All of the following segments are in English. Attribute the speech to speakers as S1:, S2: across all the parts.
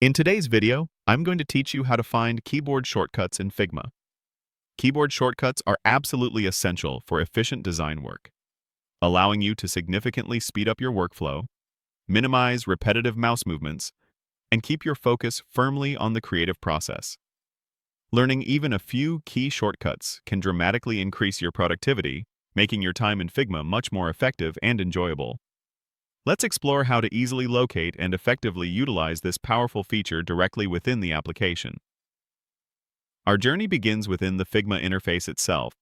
S1: In today's video, I'm going to teach you how to find keyboard shortcuts in Figma. Keyboard shortcuts are absolutely essential for efficient design work, allowing you to significantly speed up your workflow, minimize repetitive mouse movements, and keep your focus firmly on the creative process. Learning even a few key shortcuts can dramatically increase your productivity, making your time in Figma much more effective and enjoyable. Let's explore how to easily locate and effectively utilize this powerful feature directly within the application. Our journey begins within the Figma interface itself.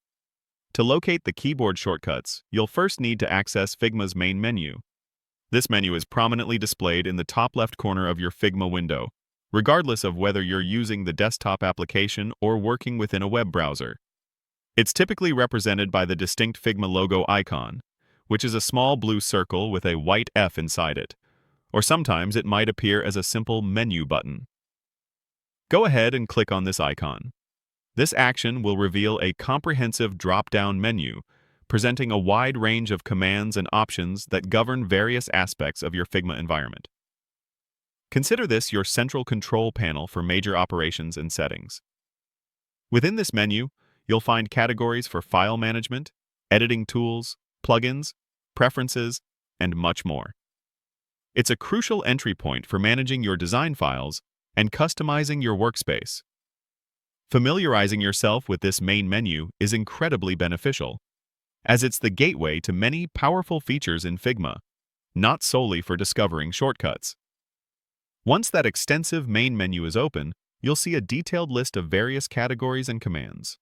S1: To locate the keyboard shortcuts, you'll first need to access Figma's main menu. This menu is prominently displayed in the top left corner of your Figma window, regardless of whether you're using the desktop application or working within a web browser. It's typically represented by the distinct Figma logo icon, which is a small blue circle with a white F inside it, or sometimes it might appear as a simple menu button. Go ahead and click on this icon. This action will reveal a comprehensive drop-down menu, presenting a wide range of commands and options that govern various aspects of your Figma environment. Consider this your central control panel for major operations and settings. Within this menu, you'll find categories for file management, editing tools, plugins, preferences, and much more. It's a crucial entry point for managing your design files and customizing your workspace. Familiarizing yourself with this main menu is incredibly beneficial, as it's the gateway to many powerful features in Figma, not solely for discovering shortcuts. Once that extensive main menu is open, you'll see a detailed list of various categories and commands.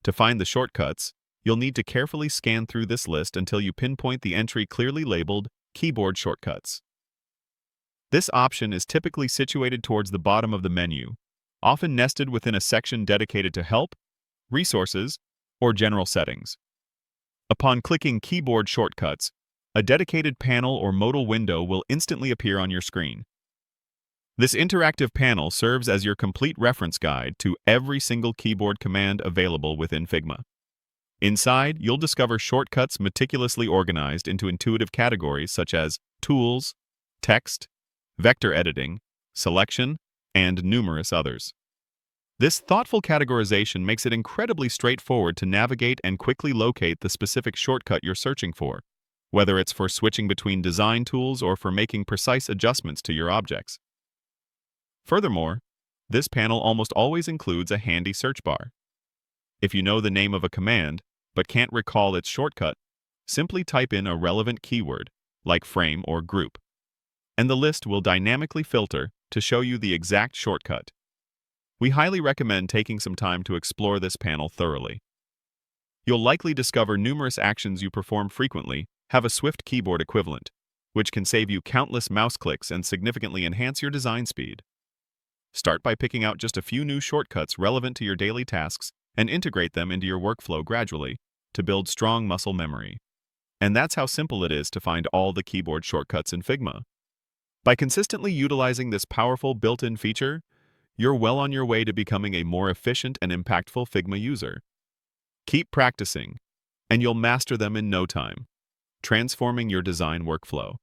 S1: To find the shortcuts, you'll need to carefully scan through this list until you pinpoint the entry clearly labeled Keyboard Shortcuts. This option is typically situated towards the bottom of the menu, often nested within a section dedicated to Help, Resources, or General Settings. Upon clicking Keyboard Shortcuts, a dedicated panel or modal window will instantly appear on your screen. This interactive panel serves as your complete reference guide to every single keyboard command available within Figma. Inside, you'll discover shortcuts meticulously organized into intuitive categories such as Tools, Text, Vector Editing, Selection, and numerous others. This thoughtful categorization makes it incredibly straightforward to navigate and quickly locate the specific shortcut you're searching for, whether it's for switching between design tools or for making precise adjustments to your objects. Furthermore, this panel almost always includes a handy search bar. If you know the name of a command, but can't recall its shortcut, simply type in a relevant keyword, like frame or group, and the list will dynamically filter to show you the exact shortcut. We highly recommend taking some time to explore this panel thoroughly. You'll likely discover numerous actions you perform frequently have a swift keyboard equivalent, which can save you countless mouse clicks and significantly enhance your design speed. Start by picking out just a few new shortcuts relevant to your daily tasks and integrate them into your workflow gradually to build strong muscle memory. And that's how simple it is to find all the keyboard shortcuts in Figma. By consistently utilizing this powerful built-in feature, you're well on your way to becoming a more efficient and impactful Figma user. Keep practicing, and you'll master them in no time, transforming your design workflow.